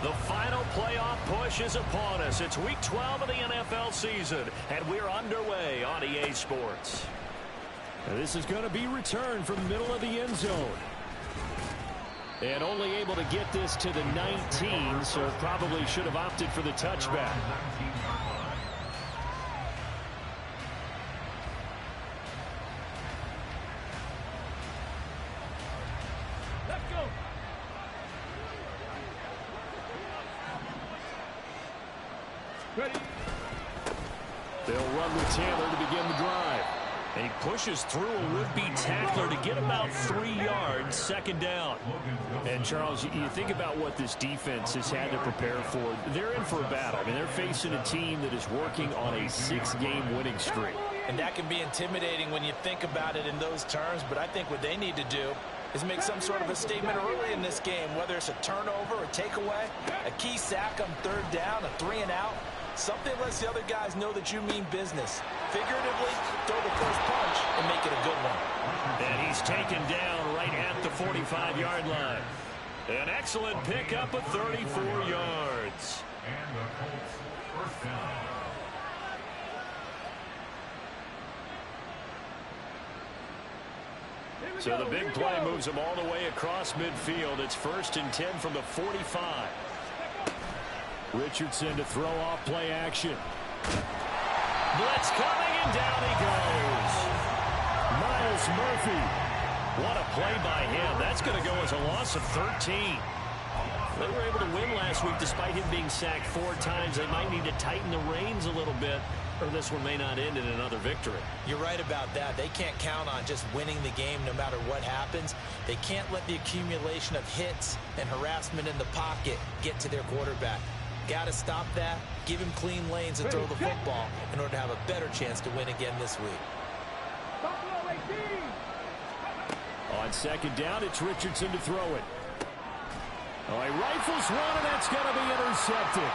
The final playoff push is upon us. It's week 12 of the NFL season, and we're underway on EA Sports. And this is going to be returned from the middle of the end zone. And only able to get this to the 19, so probably should have opted for the touchback. Let's go. Ready. They'll run with Taylor to begin the drive. And he pushes through a would-be tackler to get about 3 yards, second down. And, Charles, you think about what this defense has had to prepare for. They're in for a battle. I mean, they're facing a team that is working on a 6-game winning streak. And that can be intimidating when you think about it in those terms, but I think what they need to do is make some sort of a statement early in this game, whether it's a turnover, a takeaway, a key sack on third down, a 3-and-out. Something lets the other guys know that you mean business. Figuratively, throw the first punch and make it a good one. And he's taken down right at the 45-yard line. An excellent pickup of 34 yards. And the Colts first down. So the big play moves them all the way across midfield. It's 1st and 10 from the 45. Richardson to throw off play action. Blitz coming, and down he goes. Miles Murphy. What a play by him. That's going to go as a loss of 13. They were able to win last week despite him being sacked 4 times. They might need to tighten the reins a little bit, or this one may not end in another victory. You're right about that. They can't count on just winning the game no matter what happens. They can't let the accumulation of hits and harassment in the pocket get to their quarterback. Got to stop that, give him clean lanes and throw the football in order to have a better chance to win again this week. On second down, it's Richardson to throw it. Oh, he rifles one, and that's going to be intercepted.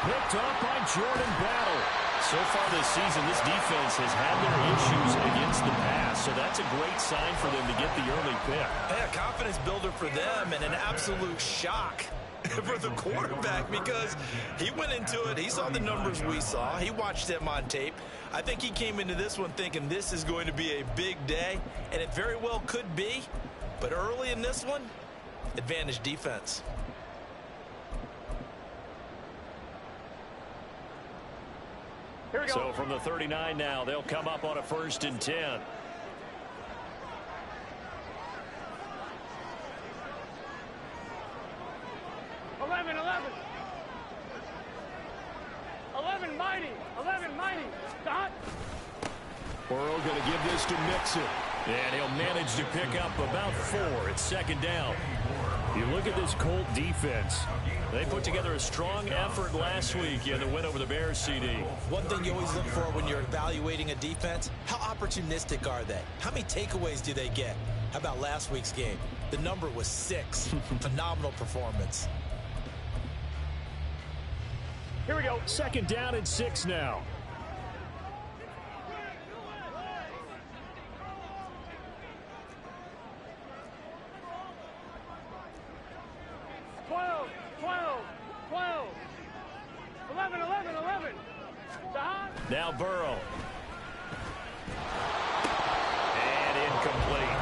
Picked up by Jordan Battle. So far this season, this defense has had their issues against the pass, so that's a great sign for them to get the early pick. Hey, a confidence builder for them and an absolute shock for the quarterback because he went into it. He saw the numbers we saw. He watched them on tape. I think he came into this one thinking this is going to be a big day, and it very well could be. But early in this one, advantage defense. Here we go. So from the 39 now, they'll come up on a 1st and 10. 11 mighty. 11 mighty. Stop. Burrow going to give this to Mixon. And he'll manage to pick up about 4. It's second down. You look at this Colt defense. They put together a strong effort last week in the win over the Bears, CD. One thing you always look for when you're evaluating a defense, how opportunistic are they? How many takeaways do they get? How about last week's game? The number was 6. Phenomenal performance. Here we go. Second down and 6 now. Now Burrow. And incomplete.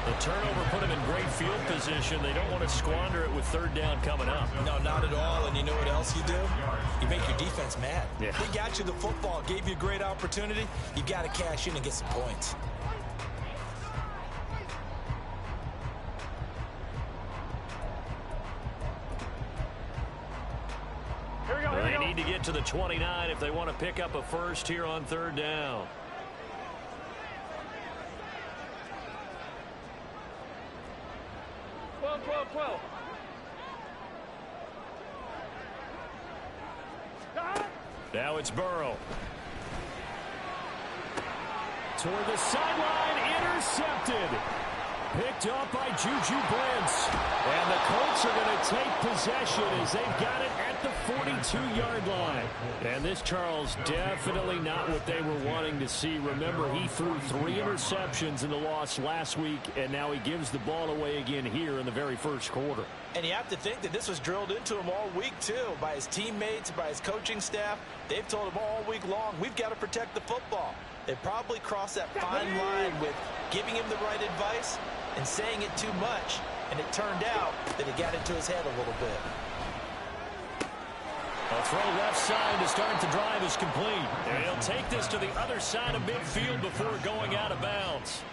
The turnover put him in great field position. They don't want to squander it with third down coming up. No, not at all. And you know what else you do? You make your defense mad. Yeah. They got you the football, gave you a great opportunity. You got to cash in and get some points. They need to get to the 29 if they want to pick up a first here on third down. Now it's Burrow. Toward the sideline, intercepted. Picked up by Juju Brents. And the Colts are going to take possession as they've got it at the 42-yard line. And this, Charles, definitely not what they were wanting to see. Remember, he threw 3 interceptions in the loss last week, and now he gives the ball away again here in the very first quarter. And you have to think that this was drilled into him all week, too, by his teammates, by his coaching staff. They've told him all week long, we've got to protect the football. They probably crossed that fine line with giving him the right advice and saying it too much. And it turned out that he got into his head a little bit. A throw left side to start the drive is complete. And he'll take this to the other side of midfield before going out of bounds.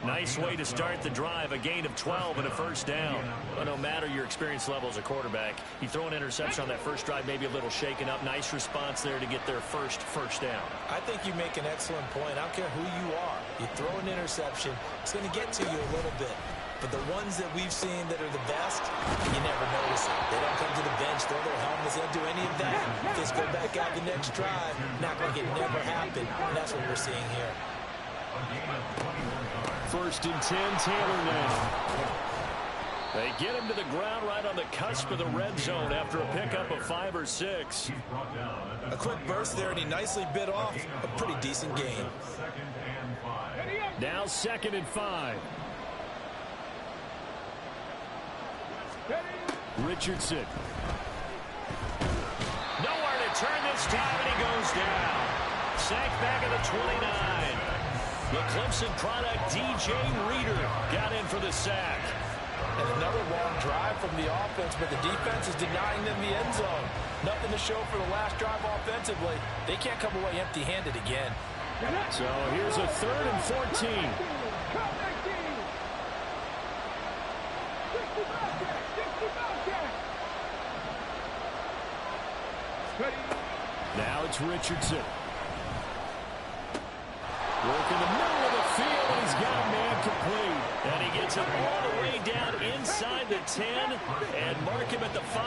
Nice way to start the drive, a gain of 12 and a first down. Well, no matter your experience level as a quarterback, you throw an interception on that first drive, maybe a little shaken up. Nice response there to get their first down. I think you make an excellent point. I don't care who you are. You throw an interception, it's going to get to you a little bit. But the ones that we've seen that are the best, you never notice it. They don't come to the bench, throw their helmets, they don't do any of that. Just go back out the next drive, not like it never happened. And that's what we're seeing here. 1st and 10, Taylor now. They get him to the ground right on the cusp of the red zone after a pickup of 5 or 6. A quick burst there, and he nicely bit off a pretty decent gain. Now 2nd and 5. Richardson. Nowhere to turn this time, and he goes down. Sacked back at the 29. The Clemson product, DJ Reader, got in for the sack. And another long drive from the offense, but the defense is denying them the end zone. Nothing to show for the last drive offensively. They can't come away empty-handed again. So here's a 3rd and 14. Now it's Richardson. Working the middle of the field, and he's got a man complete. And he gets it all the way down inside the 10 and mark him at the 5.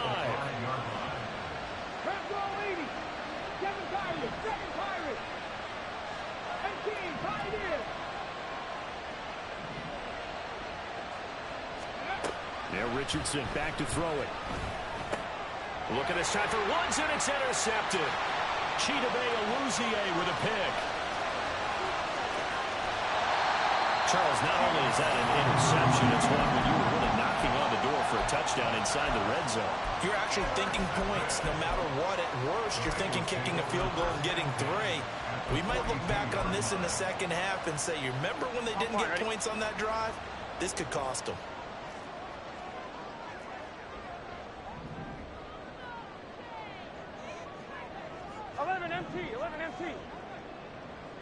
Now Richardson back to throw it. Look at this time for Woods, and it's intercepted. Chidobe Awuzie with a pick. Charles, not only is that an interception, it's one when you were really knocking on the door for a touchdown inside the red zone. You're actually thinking points no matter what. At worst, you're thinking kicking a field goal and getting 3. We might look back on this in the second half and say, you remember when they didn't get points on that drive? This could cost them.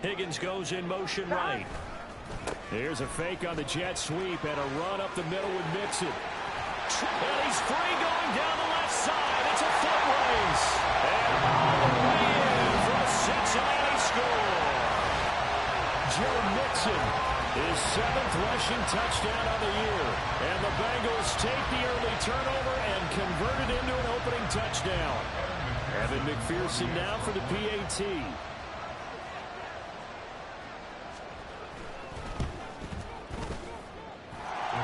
Higgins goes in motion right. Here's a fake on the jet sweep and a run up the middle with Mixon. And he's free going down the left side. It's a foot race. And all the way in for a Cincinnati score. Joe Mixon, his 7th rushing touchdown on the year. And the Bengals take the early turnover and convert it into an opening touchdown. Evan McPherson now for the PAT.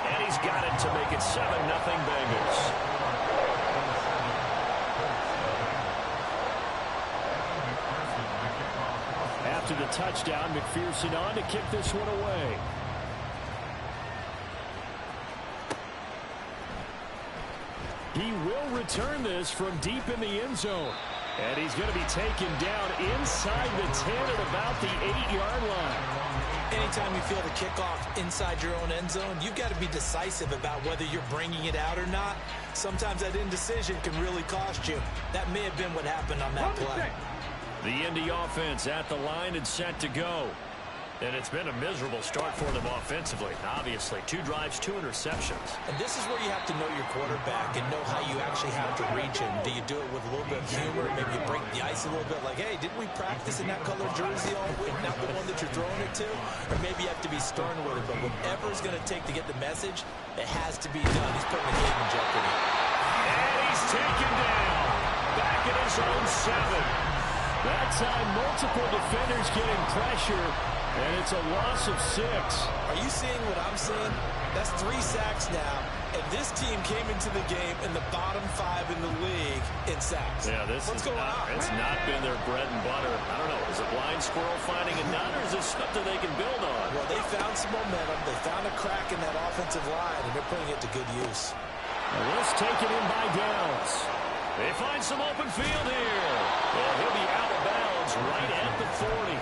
And he's got it to make it 7-0 Bengals. After the touchdown, McPherson on to kick this one away. He will return this from deep in the end zone. And he's going to be taken down inside the 10 at about the 8-yard line. Anytime you feel the kickoff inside your own end zone, you've got to be decisive about whether you're bringing it out or not. Sometimes that indecision can really cost you. That may have been what happened on that play. The Indy offense at the line and set to go. And it's been a miserable start for them offensively. Obviously, 2 drives, 2 interceptions. And this is where you have to know your quarterback and know how you actually have to reach him. Do you do it with a little bit of humor? Maybe you break the ice a little bit like, hey, didn't we practice in that color jersey all week? Not the one that you're throwing it to? Or maybe you have to be stern with it. But whatever it's going to take to get the message, it has to be done. He's putting the game in jeopardy. And he's taken down. Back at his own 7. That time, multiple defenders getting pressure. And it's a loss of 6. Are you seeing what I'm seeing? That's 3 sacks now, and this team came into the game in the bottom 5 in the league in sacks. Yeah, what's going on? It's not been their bread and butter. I don't know. Is a blind squirrel finding a nut, or is this something they can build on? Well, they found some momentum. They found a crack in that offensive line, and they're putting it to good use. Let's take it in by Downs. They find some open field here. And he'll be out of bounds right at the 40.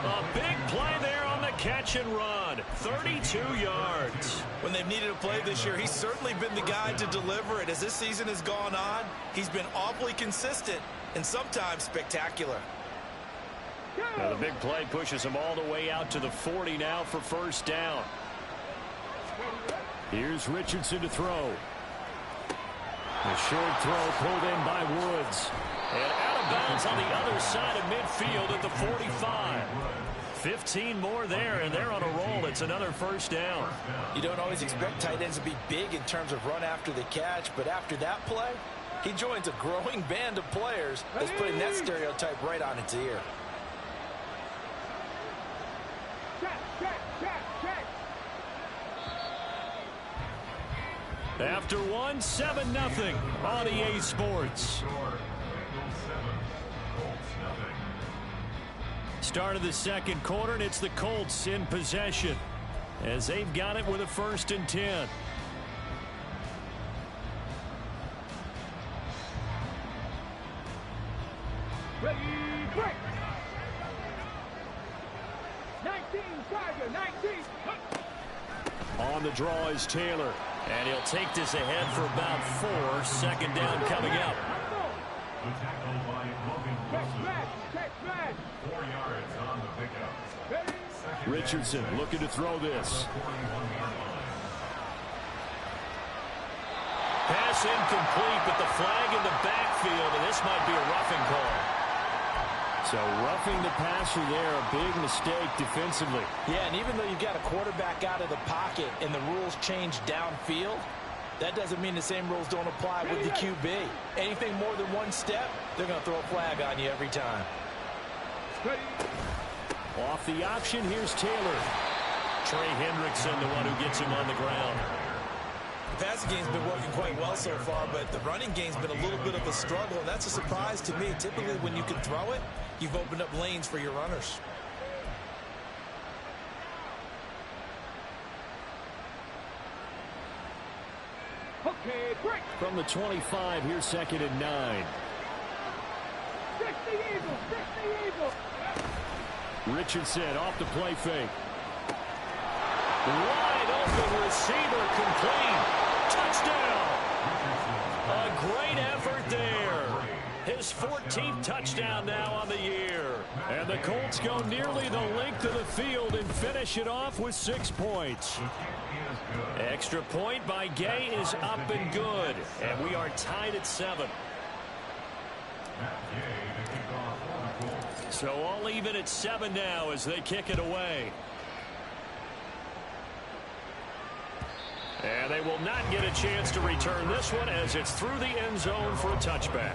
A big play there on the catch and run. 32 yards. When they've needed a play this year, he's certainly been the guy to deliver it. As this season has gone on, he's been awfully consistent and sometimes spectacular. Now the big play pushes him all the way out to the 40 now for first down. Here's Richardson to throw. A short throw pulled in by Woods. And out of bounds on the other side of midfield at the 45. 15 more there, and they're on a roll. It's another first down. You don't always expect tight ends to be big in terms of run after the catch, but after that play, he joins a growing band of players that's putting that stereotype right on its ear. After one, 7-0 on EA Sports. Start of the second quarter, and it's the Colts in possession as they've got it with a 1st and 10. Ready, break. 19, Tiger, 19. On the draw is Taylor. And he'll take this ahead for about 4. Second down coming up. The tackle by Logan Wilson. 4 yards on the pickup. Richardson looking to throw this. Pass incomplete, but the flag in the backfield, and this might be a roughing call. So roughing the passer there, a big mistake defensively. Yeah, and even though you've got a quarterback out of the pocket and the rules change downfield, that doesn't mean the same rules don't apply with the QB. Anything more than one step, they're going to throw a flag on you every time. Off the option, here's Taylor. Trey Hendrickson, the one who gets him on the ground. The passing game's been working quite well so far, but the running game's been a little bit of a struggle, and that's a surprise to me. Typically, when you can throw it, you've opened up lanes for your runners. Okay, break. From the 25, here's 2nd and 9. 60 Eagles, 60 Eagles. Richardson off the play fake. Wide open receiver complete. Touchdown. A great effort there. His 14th touchdown now on the year. And the Colts go nearly the length of the field and finish it off with 6 points. Extra point by Gay is up and good. And we are tied at 7. So all even at 7 now as they kick it away. And they will not get a chance to return this one as it's through the end zone for a touchback.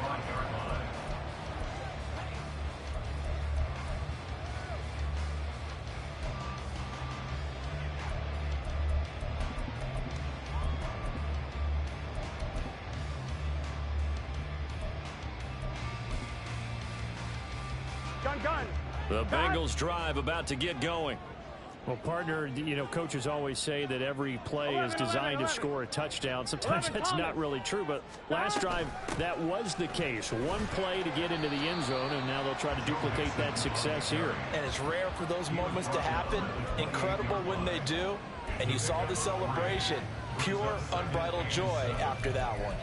Gun. The Bengals drive about to get going. Well, partner, you know, coaches always say that every play is designed to score a touchdown. Sometimes that's not really true, but last drive, that was the case. One play to get into the end zone, and now they'll try to duplicate that success here. And it's rare for those moments to happen. Incredible when they do. And you saw the celebration. Pure, unbridled joy after that one.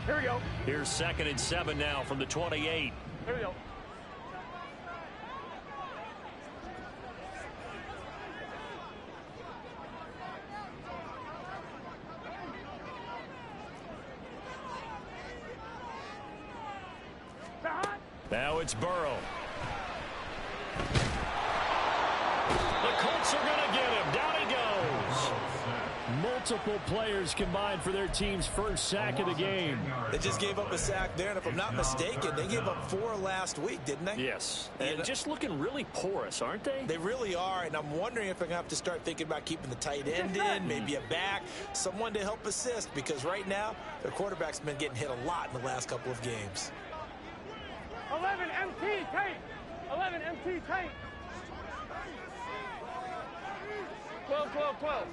Here we go. Here's 2nd and 7 now from the 28. Here we go. Now it's Burrow. The Colts are going to get him. Down he goes. multiple players combined for their team's first sack of the game. They just gave up a sack there, and if I'm not mistaken, they gave up 4 last week, didn't they? Yes. And just looking really porous, aren't they? They really are, and I'm wondering if they're going to have to start thinking about keeping the tight end in, maybe a back, someone to help assist, because right now, their quarterback's been getting hit a lot in the last couple of games. 11 MT tank. 11 MT tank. 12, 12, 12.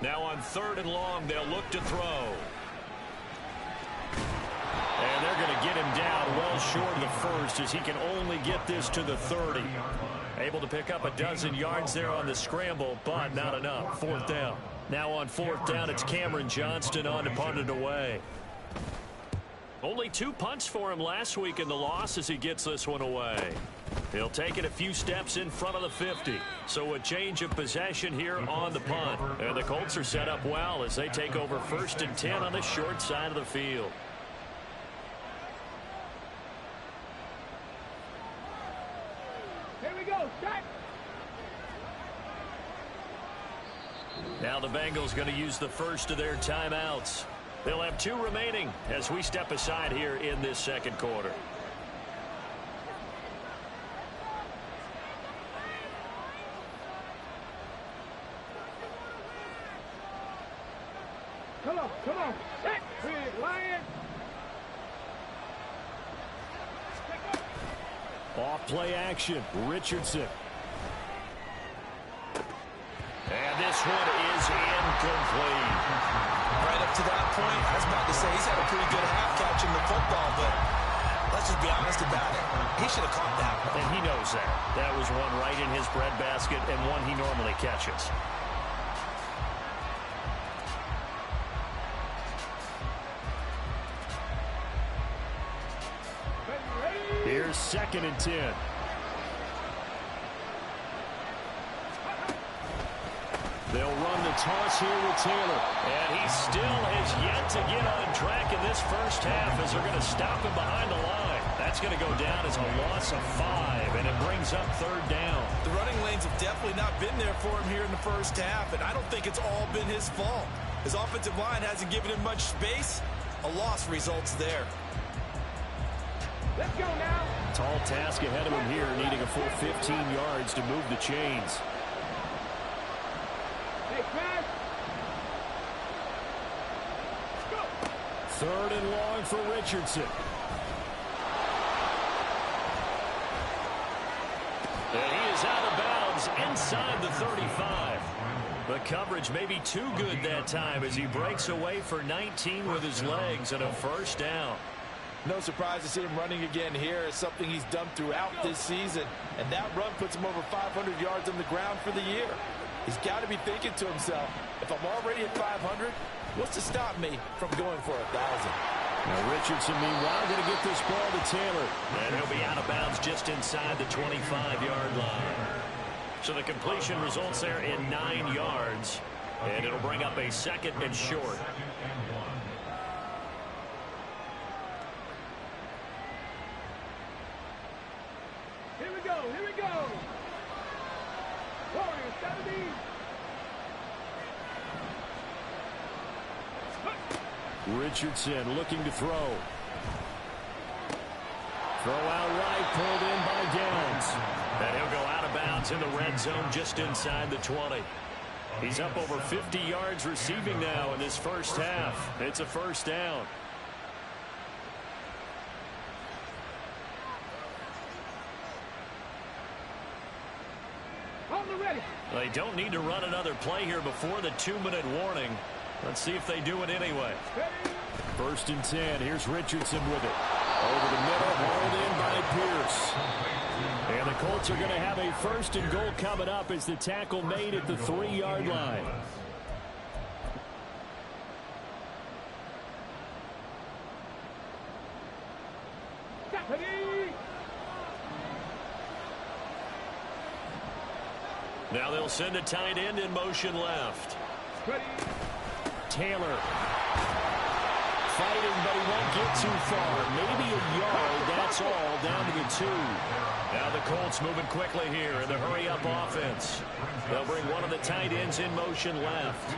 Now on 3rd and long, they'll look to throw. And they're going to get him down well short of the first, as he can only get this to the 30. Able to pick up a dozen yards there on the scramble, but not enough. 4th down. Now on 4th down, it's Cameron Johnston on to punt it away. Only 2 punts for him last week in the loss as he gets this one away. He'll take it a few steps in front of the 50. So a change of possession here on the punt. And the Colts are set up well as they take over 1st and 10 on the short side of the field. Here we go. Set. Now the Bengals going to use the first of their timeouts. They'll have 2 remaining as we step aside here in this 2nd quarter. Come on. Set. Big Lion. Off play action. Richardson. And this one is incomplete. Right up to that point, I was about to say he's had a pretty good half catching the football, but let's just be honest about it. He should have caught that one. And he knows that. That was one right in his breadbasket and one he normally catches. Here's 2nd and 10. They'll run the toss here with Taylor. And he still has yet to get on track in this first half as they're going to stop him behind the line. That's going to go down as a loss of 5, and it brings up 3rd down. The running lanes have definitely not been there for him here in the first half, and I don't think it's all been his fault. His offensive line hasn't given him much space. A loss results there. Let's go now. Tall task ahead of him here, needing a full 15 yards to move the chains. Hey, Chris. Go. 3rd and long for Richardson. And he is out of bounds inside the 35. The coverage may be too good that time as he breaks away for 19 with his legs and a 1st down. No surprise to see him running again here. It's something he's done throughout this season. And that run puts him over 500 yards on the ground for the year. He's got to be thinking to himself, if I'm already at 500, what's to stop me from going for 1,000? Now Richardson, meanwhile, going to get this ball to Taylor. And he'll be out of bounds just inside the 25-yard line. So the completion results there in 9 yards. And it'll bring up a 2nd and short. Here we go. Warriors 70. Richardson looking to throw. Throw out right, pulled in by Downs. And he'll go out of bounds in the red zone just inside the 20. He's up over 50 yards receiving now in this first half. It's a 1st down. On the ready. They don't need to run another play here before the 2-minute warning. Let's see if they do it anyway. 1st and 10. Here's Richardson with it. Over the middle, hauled in by Pierce. And the Colts are going to have a 1st and goal coming up as the tackle made at the 3-yard line. Now they'll send a tight end in motion left. Taylor fighting, but he won't get too far. Maybe a yard, that's all, down to the 2. Now the Colts moving quickly here in the hurry-up offense. They'll bring one of the tight ends in motion left.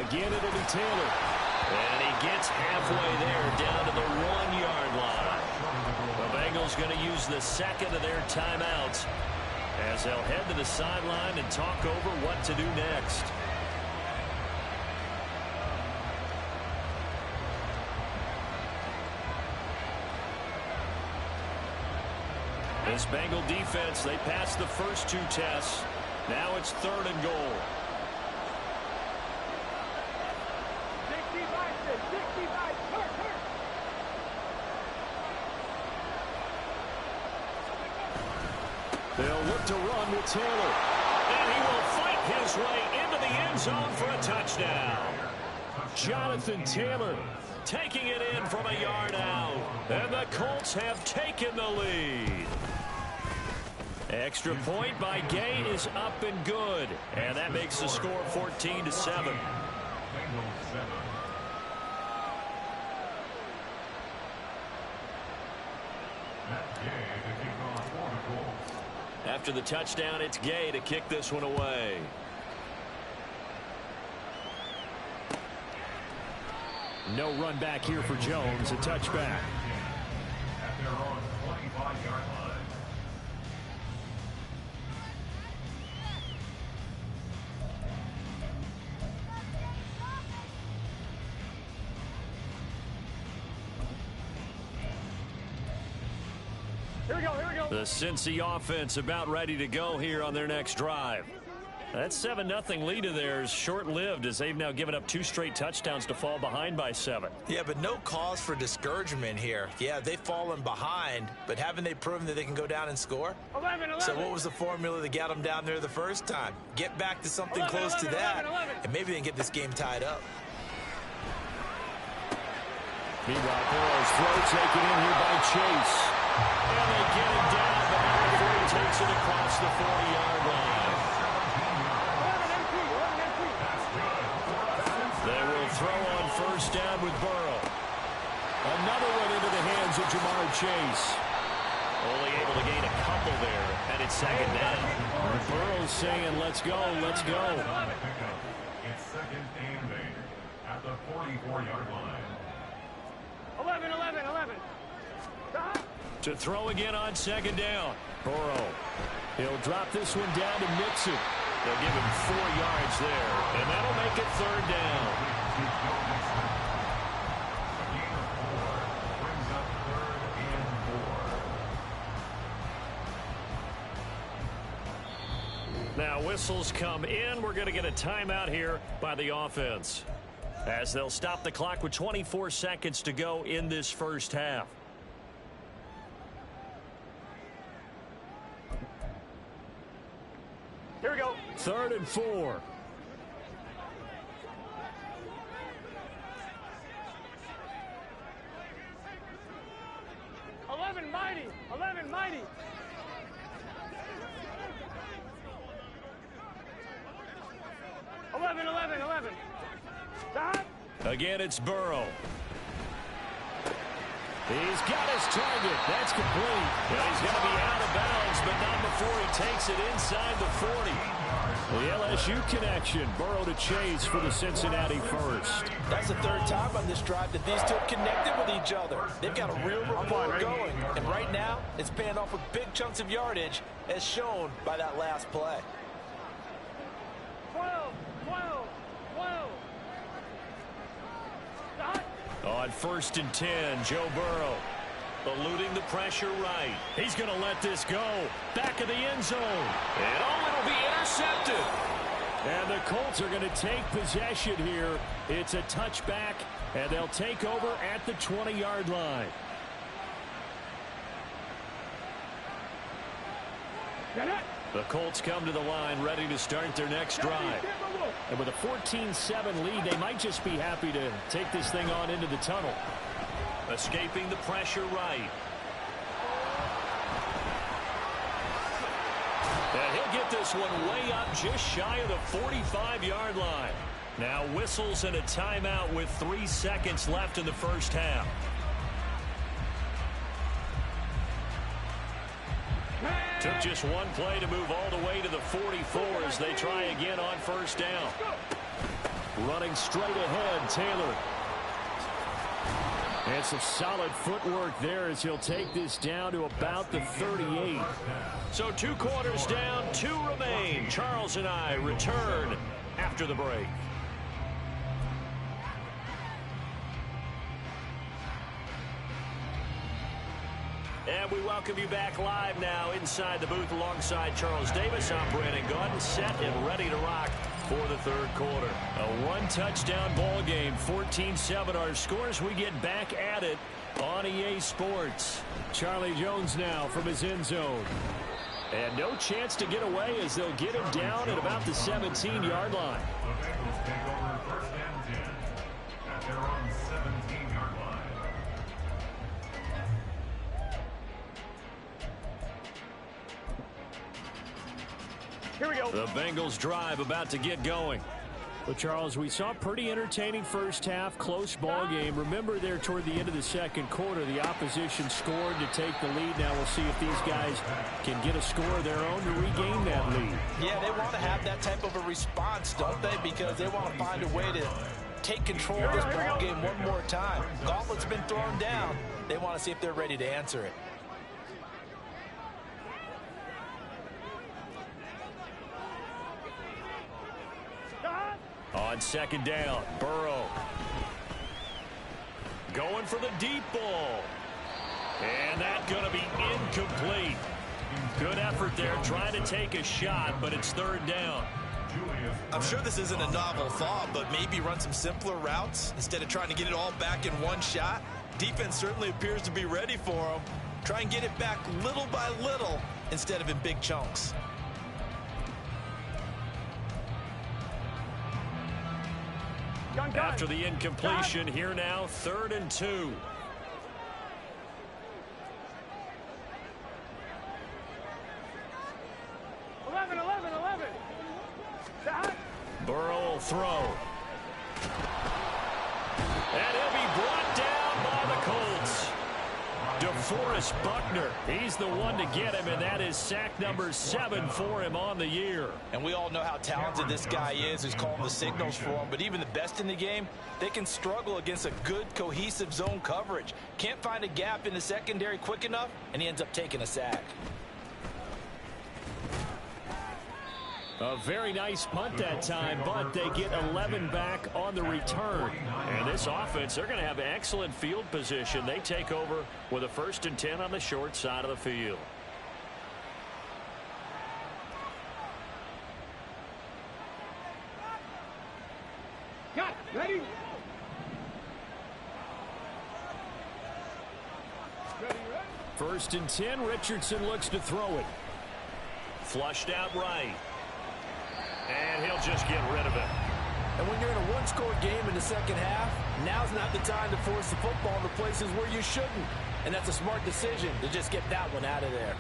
Again, it'll be Taylor. And he gets halfway there, down to the 1-yard line. The Bengals going to use the second of their timeouts as they'll head to the sideline and talk over what to do next. This Bengal defense, they passed the first 2 tests. Now it's 3rd and goal. 65, hurt. They'll look to run with Taylor. And he will fight his way into the end zone for a touchdown. Jonathan Taylor taking it in from a yard out. And the Colts have taken the lead. Extra point by Gay is up and good. And that makes the score 14-7. After the touchdown, it's Gay to kick this one away. No run back here for Jones. A touchback. At their own 25-yard line. Here we go. The Cincy offense about ready to go here on their next drive. That 7-0 lead of theirs short-lived as they've now given up 2 straight touchdowns to fall behind by 7. Yeah, but no cause for discouragement here. Yeah, they've fallen behind, but haven't they proven that they can go down and score? 11. So what was the formula that got them down there the first time? Get back to something close to that, and maybe they can get this game tied up. Meanwhile, Burrow's throw taken in here by Chase. And they get it down, but the referee takes it across the 40-yard line. They will throw on first down with Burrow. Another one into the hands of Jamar Chase. Only able to gain a couple there, and it's 2nd down. Burrow's saying, let's go, let's go. It's 2nd and 8 at the 44-yard line. 11. To throw again on 2nd down. Burrow. He'll drop this one down to Mixon. They'll give him 4 yards there, and that'll make it 3rd down. A gain of 4 brings up 3rd and 4. Now whistles come in. We're going to get a timeout here by the offense, as they'll stop the clock with 24 seconds to go in this first half. Here we go. 3rd and 4. Mighty. 11. Stop. Again, it's Burrow. He's got his target. That's complete. Well, he's going to be out of bounds, but not before he takes it inside the 40. The LSU connection. Burrow to Chase for the Cincinnati first. That's the 3rd time on this drive that these two have connected with each other. They've got a real rapport going. And right now, it's paying off with big chunks of yardage, as shown by that last play. 12. Stop. On 1st and 10, Joe Burrow eluding the pressure right. He's going to let this go. Back of the end zone. And it'll be intercepted. And the Colts are going to take possession here. It's a touchback, and they'll take over at the 20-yard line. The Colts come to the line ready to start their next drive. And with a 14-7 lead, they might just be happy to take this thing on into the tunnel. Escaping the pressure right. And he'll get this one way up just shy of the 45-yard line. Now whistles and a timeout with 3 seconds left in the first half. Took just one play to move all the way to the 44 as they try again on first down. Running straight ahead, Taylor. And some solid footwork there as he'll take this down to about the 38. So 2 quarters down, 2 remain. Charles and I return after the break. And we welcome you back live now inside the booth alongside Charles Davis. I'm Brandon Gaudin, set and ready to rock for the third quarter. A 1-touchdown ball game, 14-7 our scores. We get back at it on EA Sports. Charlie Jones now from his end zone. And no chance to get away as they'll get him down at about the 17-yard line. The Bengals take over first and 10 at their own 17-yard line. Here we go. The Bengals drive about to get going. Well, Charles, we saw a pretty entertaining first half, close ball game. Remember there toward the end of the second quarter, the opposition scored to take the lead. Now we'll see if these guys can get a score of their own to regain that lead. Yeah, they want to have that type of a response, don't they? Because they want to find a way to take control of this ball game one more time. Gauntlet's been thrown down. They want to see if they're ready to answer it. On second down, Burrow. Going for the deep ball. And that's going to be incomplete. Good effort there, trying to take a shot, but it's third down. I'm sure this isn't a novel thought, but maybe run some simpler routes instead of trying to get it all back in one shot. Defense certainly appears to be ready for them. Try and get it back little by little instead of in big chunks. After the incompletion, here now, 3rd and 2. Burrow will throw. And he'll be brought down by the Colts. DeForest Buckner, he's the one to get him, and that is sack number 7 for him on the year. And we all know how talented this guy is who's calling the signals for him, but even the best in the game, they can struggle against a good, cohesive zone coverage. Can't find a gap in the secondary quick enough, and he ends up taking a sack. A very nice punt that time, but they get 11 back on the return. And this offense, they're going to have excellent field position. They take over with a 1st and 10 on the short side of the field. Got ready. Ready. 1st and 10, Richardson looks to throw it. Flushed out right. And he'll just get rid of it. And when you're in a one-score game in the second half, now's not the time to force the football into places where you shouldn't. And that's a smart decision to just get that one out of there.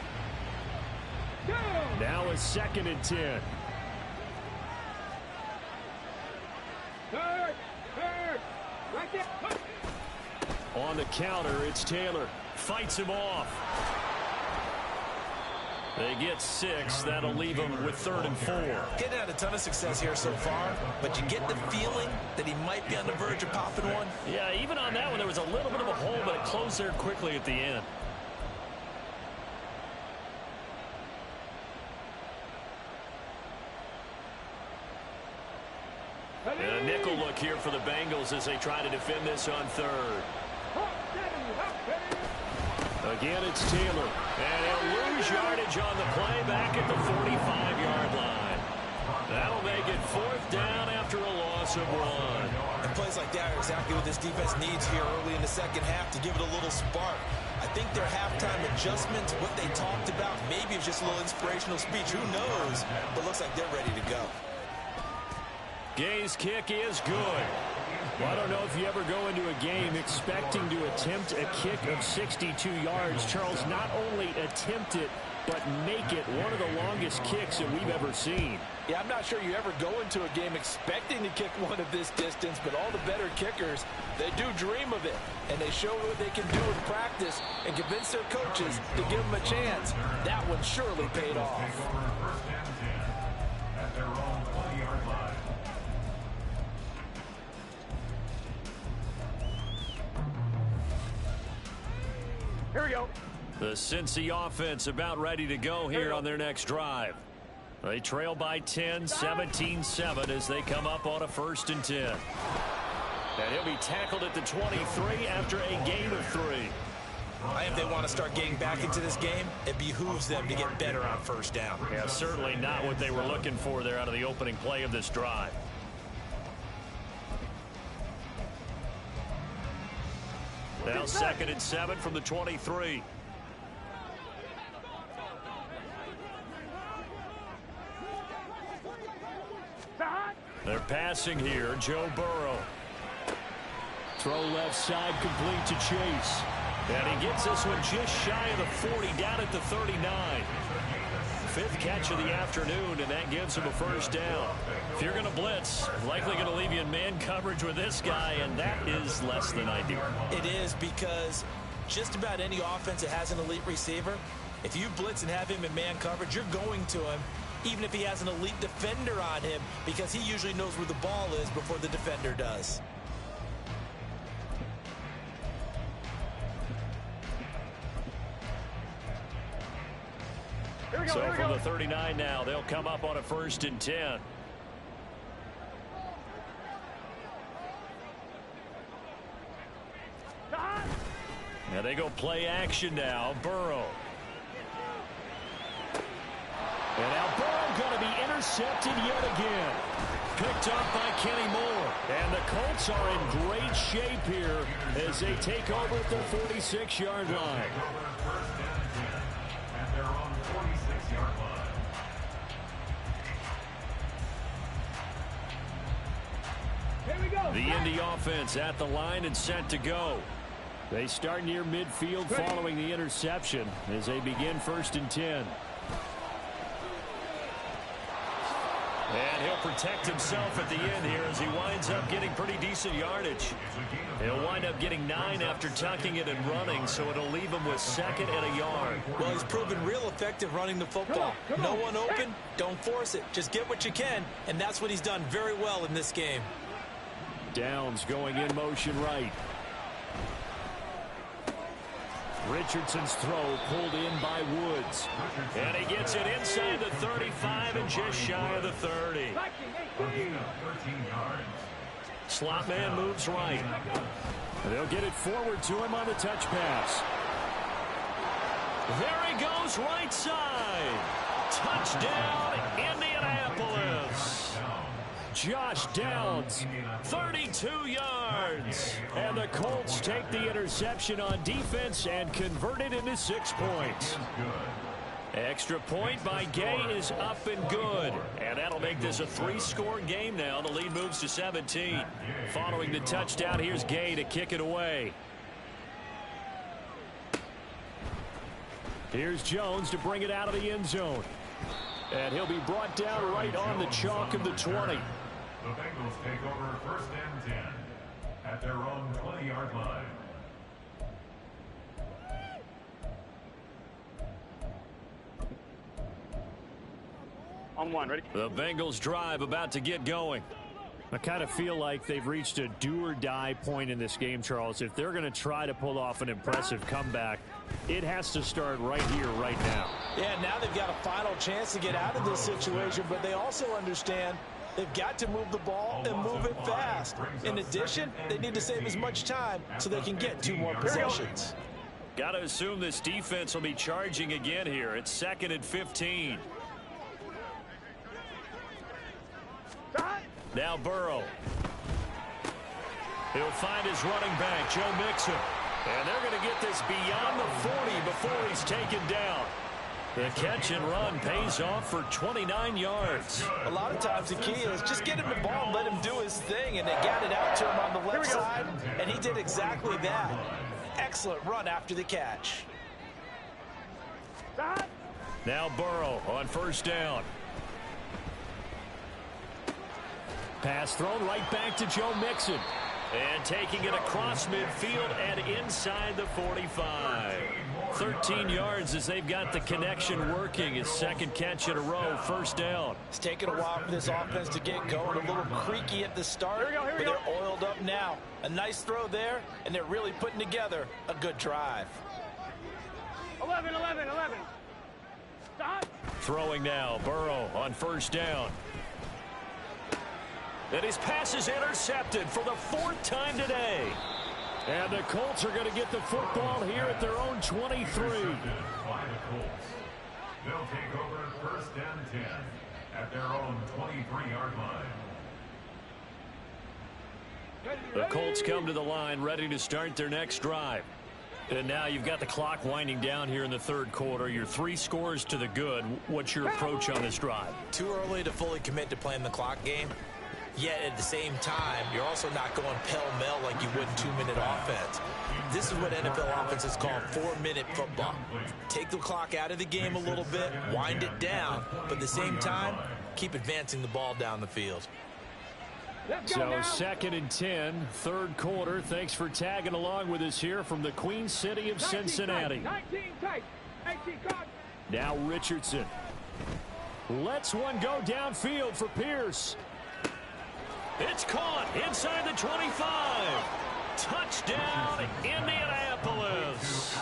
Now a 2nd and 10. Third. Right there. On the counter, it's Taylor. Fights him off. They get 6. That'll leave them with 3rd and 4. Getting had a ton of success here so far, but you get the feeling that he might be on the verge of popping one. Yeah, even on that one, there was a little bit of a hole, but it closed there quickly at the end. And a nickel look here for the Bengals as they try to defend this on 3rd. Again, it's Taylor. And he'll lose yardage on the play back at the 45-yard line. That'll make it 4th down after a loss of 1. And plays like that are exactly what this defense needs here early in the second half to give it a little spark. I think their halftime adjustments, what they talked about, maybe it's just a little inspirational speech. Who knows? But looks like they're ready to go. Gay's kick is good. Well, I don't know if you ever go into a game expecting to attempt a kick of 62 yards. Charles not only attempt it, but make it one of the longest kicks that we've ever seen. Yeah, I'm not sure you ever go into a game expecting to kick one of this distance, but all the better kickers, they do dream of it, and they show what they can do in practice and convince their coaches to give them a chance. That one surely paid off. First and 10 at their own 20-yard line. Here we go. The Cincy offense about ready to go here on their next drive. They trail by 10, 17-7 as they come up on a 1st and 10. And he'll be tackled at the 23 after a gain of 3. If they want to start getting back into this game, it behooves them to get better on 1st down. Yeah, certainly not what they were looking for there out of the opening play of this drive. Now 2nd and 7 from the 23. They're passing here. Joe Burrow. Throw left side complete to Chase. And he gets this one just shy of the 40 down at the 39. 5th catch of the afternoon, and that gives him a 1st down. If you're going to blitz, likely going to leave you in man coverage with this guy, and that is less than ideal. It is, because just about any offense that has an elite receiver, if you blitz and have him in man coverage, you're going to him, even if he has an elite defender on him, because he usually knows where the ball is before the defender does. So from the 39 now, they'll come up on a 1st and 10. Now they go play action now. Burrow. And now Burrow going to be intercepted yet again. Picked up by Kenny Moore. And the Colts are in great shape here as they take over at the 46-yard line. At their own 46-yard line. Here we go. The Indy offense at the line and set to go. They start near midfield following the interception as they begin 1st and 10. And he'll protect himself at the end here as he winds up getting pretty decent yardage. He'll wind up getting 9 after tucking it and running, so it'll leave him with 2nd and a yard. Well, he's proven real effective running the football. No one open, don't force it. Just get what you can, and that's what he's done very well in this game. Downs going in motion right. Richardson's throw pulled in by Woods. And he gets it inside the 35 and just shy of the 30. A gain of 13 yards. Slot man moves right. And they'll get it forward to him on the touch pass. There he goes right side. Touchdown, Indianapolis. Josh Downs, 32 yards. And the Colts take the interception on defense and convert it into 6 points. Extra point by Gay is up and good. And that'll make this a 3-score game now. The lead moves to 17. Following the touchdown, here's Gay to kick it away. Here's Jones to bring it out of the end zone. And he'll be brought down right on the chalk of the 20. The Bengals take over 1st and 10 at their own 20-yard line. On 1, ready? The Bengals drive about to get going. I kind of feel like they've reached a do-or-die point in this game, Charles. If they're going to try to pull off an impressive comeback, it has to start right here, right now. Yeah, now they've got a final chance to get out of this situation, but they also understand they've got to move the ball and move it fast. In addition, they need to save as much time so they can get 2 more possessions. Got to assume this defense will be charging again here. It's 2nd and 15. Now Burrow. He'll find his running back, Joe Mixon. And they're going to get this beyond the 40 before he's taken down. The catch and run pays off for 29 yards. A lot of times the key is just get him the ball and let him do his thing, and they got it out to him on the left side, and he did exactly that. Excellent run after the catch. Now Burrow on first down. Pass thrown right back to Joe Mixon. And taking it across midfield and inside the 45. 13 yards as they've got the connection working. His second catch in a row, first down. It's taken a while for this offense to get going. A little creaky at the start, but they're oiled up now. A nice throw there, and they're really putting together a good drive. 11. Stop. Throwing now, Burrow on first down. And his pass is intercepted for the fourth time today. And the Colts are going to get the football here at their own 23. By the Colts. They'll take over first and 10 at their own 23-yard line. The Colts come to the line ready to start their next drive. And now you've got the clock winding down here in the third quarter. You're 3 scores to the good. What's your approach on this drive? Too early to fully commit to playing the clock game. Yet at the same time, you're also not going pell-mell like you would in 2-minute offense. This is what NFL offenses call 4-minute football. Take the clock out of the game a little bit, wind it down, but at the same time, keep advancing the ball down the field. So second and 10, third quarter. Thanks for tagging along with us here from the Queen City of Cincinnati. 19 tight. Now Richardson. Lets one go downfield for Pierce. It's caught inside the 25. Touchdown, Indianapolis.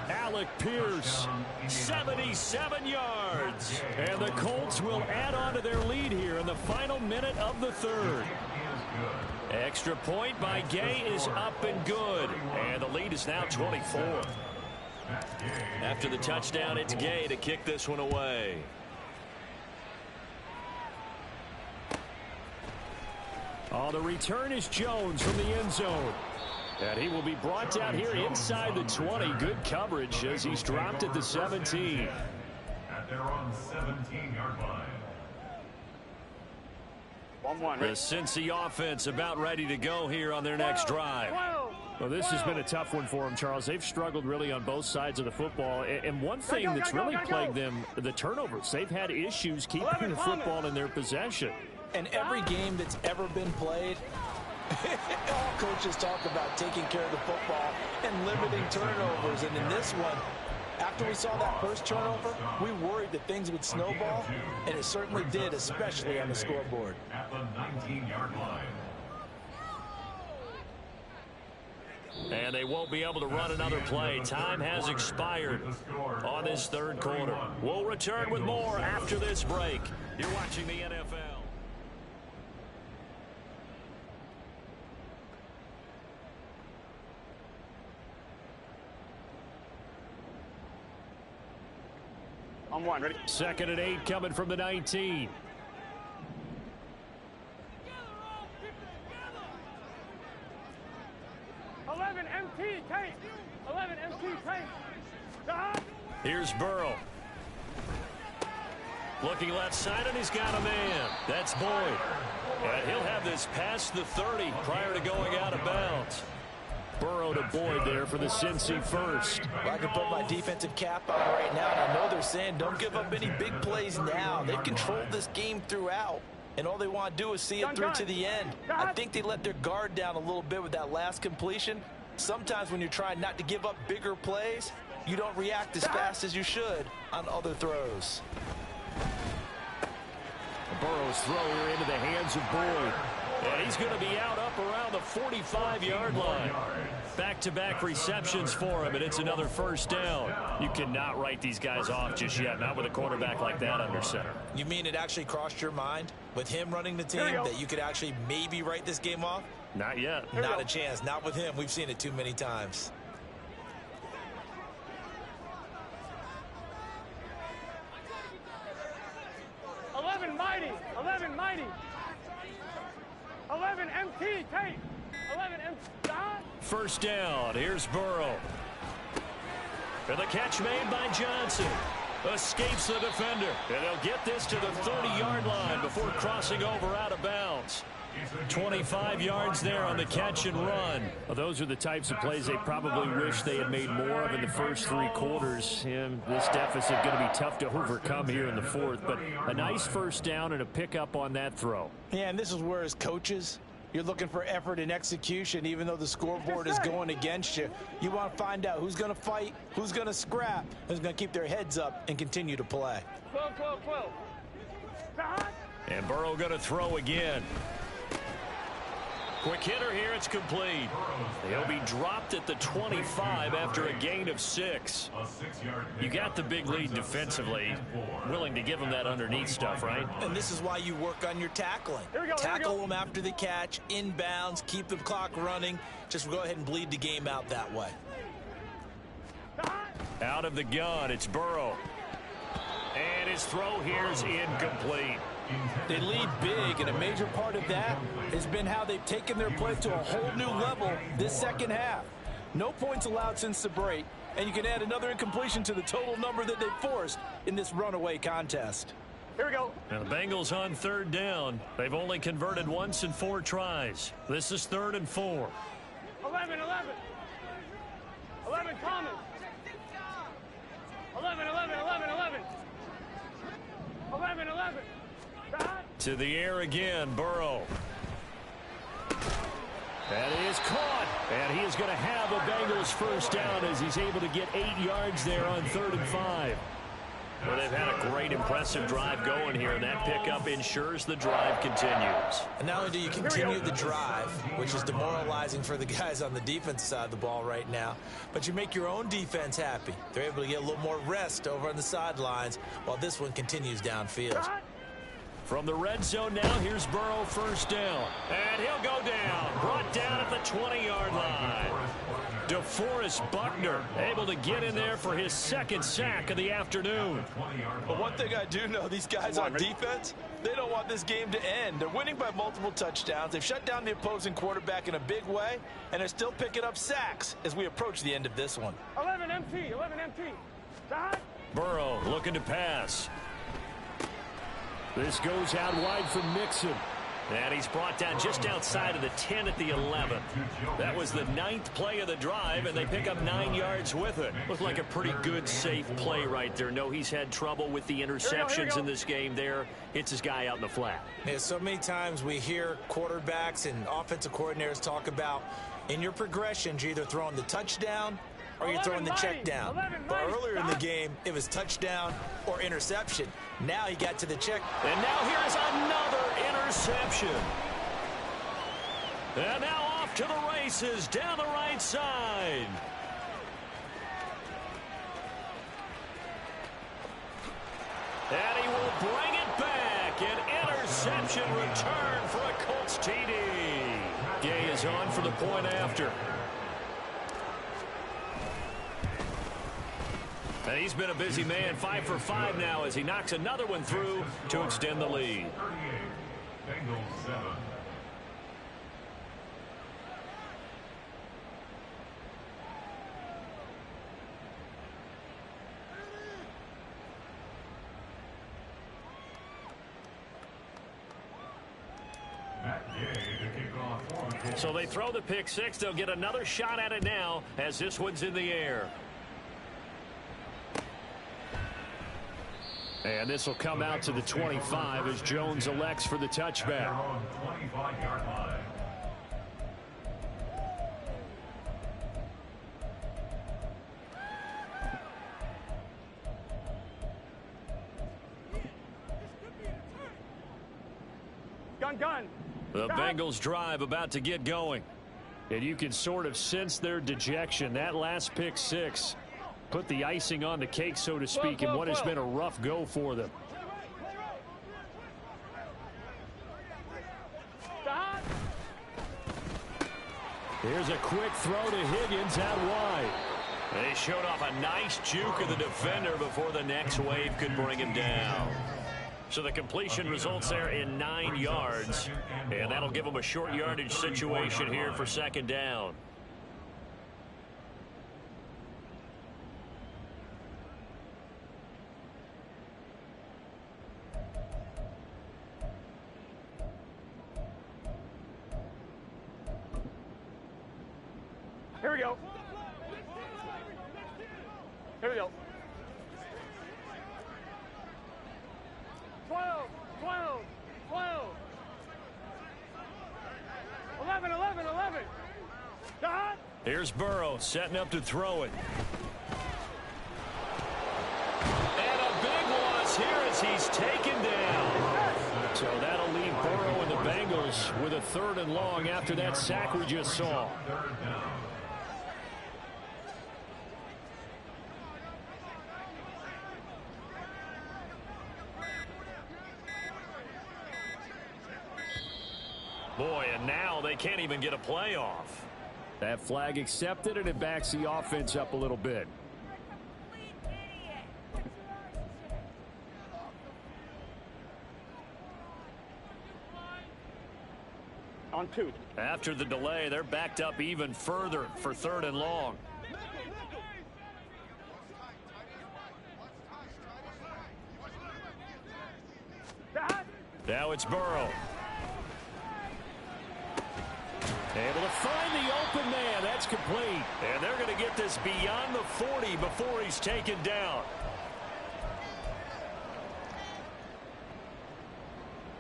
Alec Pierce, 77 yards. And the Colts will add on to their lead here in the final minute of the third. Extra point by Gay is up and good. And the lead is now 24. After the touchdown, it's Gay to kick this one away. Oh, the return is Jones from the end zone. And he will be brought down here inside the 20. Good coverage as he's dropped at the 17. At their own 17-yard line. 1-1. The Cincy offense about ready to go here on their next drive. Well, this has been a tough one for them, Charles. They've struggled really on both sides of the football. And one thing that's really plagued them, the turnovers. They've had issues keeping the football in their possession. And every game that's ever been played, all coaches talk about taking care of the football and limiting turnovers. And in this one, after we saw that first turnover, we worried that things would snowball, and it certainly did, especially on the scoreboard. At the 19-yard line. And they won't be able to run another play. Time has expired on this third quarter. We'll return with more after this break. You're watching the NFL. On 1, ready? Second and 8 coming from the 19. MT tight. 11 MT tight. Here's Burrow. Looking left side, and he's got a man. That's Boyd. And he'll have this past the 30 prior to going out of bounds. Burrow to Boyd there for the Cincy first. Well, I can put my defensive cap on right now, and I know they're saying don't give up any big plays now. They've controlled this game throughout, and all they want to do is see it through to the end. I think they let their guard down a little bit with that last completion. Sometimes when you're trying not to give up bigger plays, you don't react as fast as you should on other throws. Burrow's throw here into the hands of Boyd. And he's going to be out up around the 45-yard line. Back-to-back receptions for him, and it's another first down. You cannot write these guys off just yet, not with a quarterback like that under center. You mean it actually crossed your mind with him running the team that you could actually maybe write this game off? Not yet. Not a chance. Not with him. We've seen it too many times. Mighty. 11 mighty. 11 MT tight. 11 MT. First down. Here's Burrow. And the catch made by Johnson. Escapes the defender. And they'll get this to the 30-yard line before crossing over out of bounds. 25 yards there on the catch and run. Well, those are the types of plays they probably wish they had made more of in the first 3 quarters. And this deficit going to be tough to overcome here in the 4th. But a nice first down and a pickup on that throw. Yeah, and this is where as coaches, you're looking for effort and execution. Even though the scoreboard is going against you, you want to find out who's going to fight, who's going to scrap, who's going to keep their heads up and continue to play. 12, 12, 12. And Burrow going to throw again. Quick hitter here, it's complete. He'll be dropped at the 25 after a gain of 6. You got the big lead defensively. Willing to give him that underneath stuff, right? And this is why you work on your tackling. Tackle them after the catch, inbounds, keep the clock running. Just go ahead and bleed the game out that way. Out of the gun, it's Burrow. And his throw here is incomplete. They lead big, and a major part of that has been how they've taken their play to a whole new level this second half. No points allowed since the break, and you can add another incompletion to the total number that they've forced in this runaway contest. Here we go. Now the Bengals on 3rd down. They've only converted once in 4 tries. This is 3rd and 4. 11, 11. 11, Thomas. 11, 11, 11, 11. 11, 11. To the air again, Burrow. That is caught. And he is going to have a Bengals first down as he's able to get 8 yards there on 3rd and 5. Well, they've had a great, impressive drive going here, and that pickup ensures the drive continues. And not only do you continue the drive, which is demoralizing for the guys on the defense side of the ball right now, but you make your own defense happy. They're able to get a little more rest over on the sidelines while this one continues downfield. From the red zone now, here's Burrow, first down. And he'll go down. Brought down at the 20-yard line. DeForest Buckner able to get in there for his 2nd sack of the afternoon. But one thing I do know, these guys on defense, they don't want this game to end. They're winning by multiple touchdowns. They've shut down the opposing quarterback in a big way, and they're still picking up sacks as we approach the end of this one. 11 MT, 11 MT. Burrow looking to pass. This goes out wide for Mixon. And he's brought down just outside of the 10 at the 11. That was the 9th play of the drive, and they pick up 9 yards with it. Looked like a pretty good, safe play right there. No, he's had trouble with the interceptions in this game there. Hits his guy out in the flat. Yeah, so many times we hear quarterbacks and offensive coordinators talk about in your progressions, you're either throwing the touchdown or you're throwing the check down. But earlier in the game, it was touchdown or interception. Now he got to the check. And now here's another interception. And now off to the races down the right side. And he will bring it back. An interception return for a Colts TD. Gay is on for the point after. And he's been a busy man, 5 for 5 now as he knocks another one through to extend the lead. Bengals 7. So they throw the pick 6. They'll get another shot at it now as this one's in the air. And this will come out to the 25 as Jones elects for the touchback. Gun. The Bengals drive about to get going. And you can sort of sense their dejection. That last pick 6 put the icing on the cake, so to speak, in what has been a rough go for them. Here's a quick throw to Higgins out wide. They showed off a nice juke of the defender before the next wave could bring him down. So the completion results there in 9 yards, and that'll give them a short yardage situation here for 2nd down. we go. Here we go. 12, 12, 12. 11, 11, 11. Dot. Here's Burrow setting up to throw it. And a big loss here as he's taken down. So that'll leave Burrow and the Bengals with a 3rd and long after that sack we just saw. Boy, and now they can't even get a play off. That flag accepted, and it backs the offense up a little bit. On 2. After the delay, they're backed up even further for 3rd and long. Dot. Now it's Burrow. Able to find the open man. That's complete. And they're going to get this beyond the 40 before he's taken down.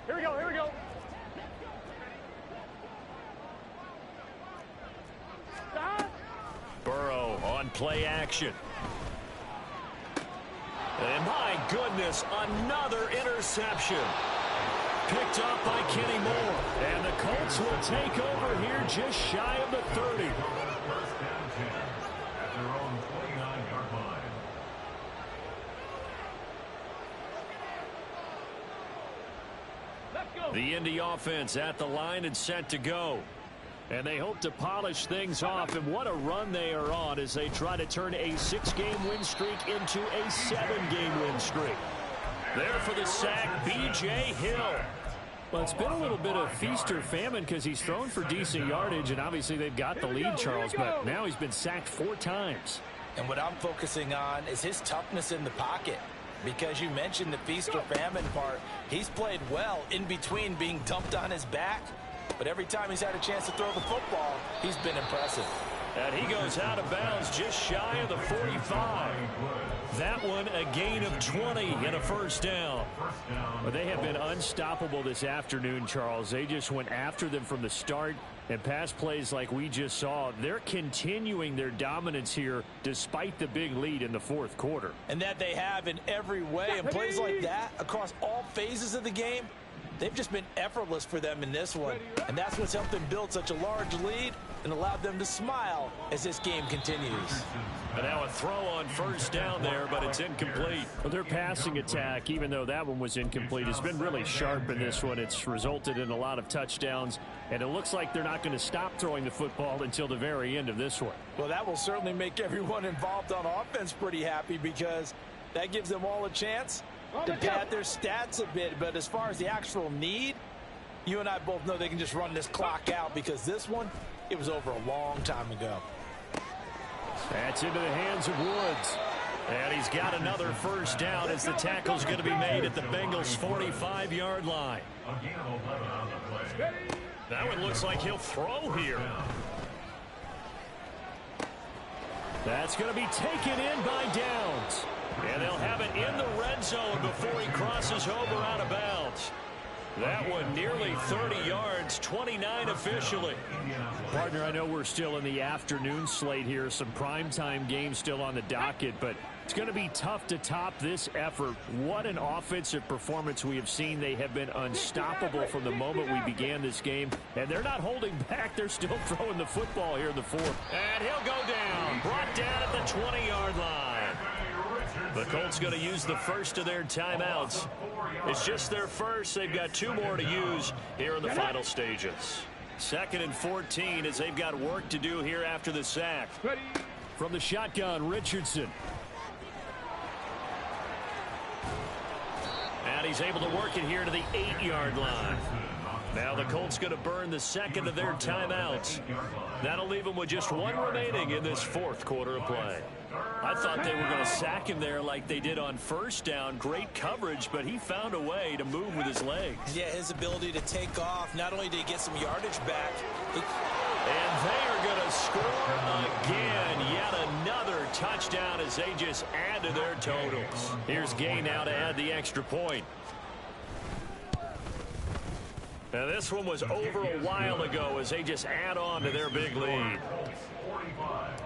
Here we go, here we go. Dot. Burrow on play action. And my goodness, another interception. Picked up by Kenny Moore. And the Colts will take over here just shy of the 30. 1st down 10 at their own 29-yard line. Let's go. The Indy offense at the line and set to go. And they hope to polish things off, and what a run they are on as they try to turn a 6-game win streak into a 7-game win streak. There for the sack, B.J. Hill. Well, it's been a little bit of feast or famine because he's thrown for decent yardage, and obviously they've got the lead, Charles, but now he's been sacked 4 times. And what I'm focusing on is his toughness in the pocket. Because you mentioned the feast or famine part, he's played well in between being dumped on his back. But every time he's had a chance to throw the football, he's been impressive. And he goes out of bounds just shy of the 45. That one a gain of 20 and a 1st down. But they have been unstoppable this afternoon, Charles. They just went after them from the start. And pass plays like we just saw, they're continuing their dominance here despite the big lead in the 4th quarter. And that they have in every way. And plays like that across all phases of the game, they've just been effortless for them in this one. And that's what's helped them build such a large lead and allowed them to smile as this game continues. And now a throw on 1st down there, but it's incomplete. Well, their passing attack, even though that one was incomplete, has been really sharp in this one. It's resulted in a lot of touchdowns, and it looks like they're not going to stop throwing the football until the very end of this one. Well, that will certainly make everyone involved on offense pretty happy because that gives them all a chance to pad their stats a bit. But as far as the actual need, you and I both know they can just run this clock out because this one, it was over a long time ago. That's into the hands of Woods. And he's got another 1st down as the tackle's going to be made at the Bengals' 45-yard line. That one looks like he'll throw here. That's going to be taken in by Downs. And they'll have it in the red zone before he crosses over out of bounds. That one nearly 30 yards, 29 officially. Partner, I know we're still in the afternoon slate here. Some primetime games still on the docket, but it's going to be tough to top this effort. What an offensive performance we have seen. They have been unstoppable from the moment we began this game, and they're not holding back. They're still throwing the football here in the 4th. And he'll go down, brought down at the 20-yard line. The Colts going to use the first of their timeouts. It's just their first. They've got 2 more to use here in the final stages. 2nd and 14 as they've got work to do here after the sack. From the shotgun, Richardson. And he's able to work it here to the 8-yard line. Now the Colts going to burn the 2nd of their timeouts. That'll leave them with just 1 remaining in this 4th quarter of play. I thought they were going to sack him there like they did on 1st down. Great coverage, but he found a way to move with his legs. Yeah, his ability to take off. Not only did he get some yardage back, And they are going to score again. Yet another touchdown as they just add to their totals. Here's Gay now to add the extra point. Now this one was over a while ago as they just add on to their big lead. 45.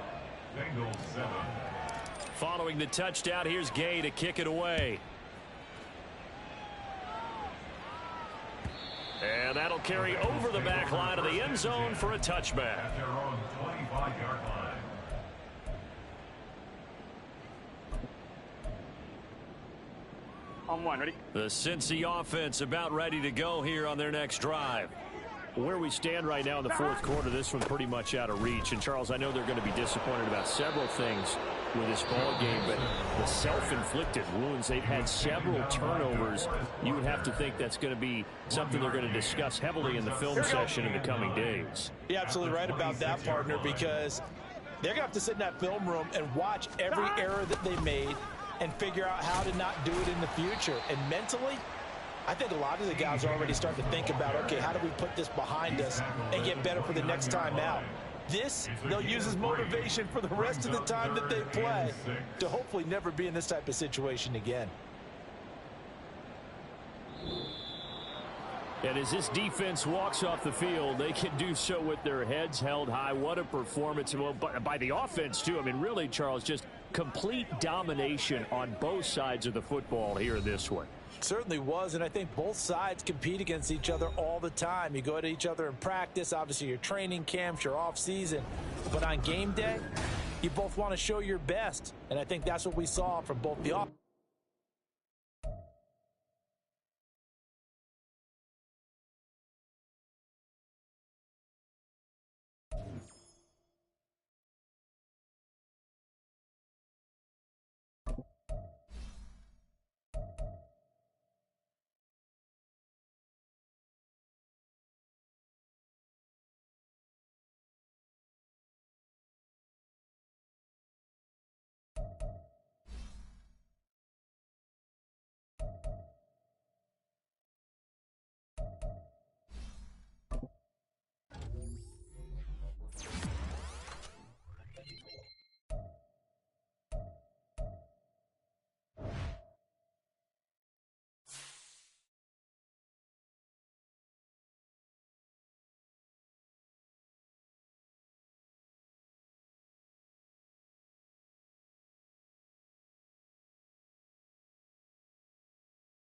Bengals 7. Following the touchdown, here's Gay to kick it away. And that'll carry over the back line of the end zone for a touchback. At their own 25-yard line. On one, ready? The Cincy offense about ready to go here on their next drive. Where we stand right now in the fourth quarter, this one pretty much out of reach. And, Charles, I know they're going to be disappointed about several things with this ball game, but the self-inflicted wounds, they've had several turnovers. You would have to think that's going to be something they're going to discuss heavily in the film session in the coming days. You're absolutely right about that, partner, because they're going to have to sit in that film room and watch every error that they made and figure out how to not do it in the future. And mentally, I think a lot of the guys are already starting to think about, okay, how do we put this behind us and get better for the next time out? This, they'll use as motivation for the rest of the time that they play to hopefully never be in this type of situation again. And as this defense walks off the field, they can do so with their heads held high. What a performance by the offense, too. I mean, really, Charles, just complete domination on both sides of the football here in this one. Certainly was, and I think both sides compete against each other all the time. You go at each other in practice, obviously your training camps, your off season, but on game day, you both want to show your best, and I think that's what we saw from both the offense.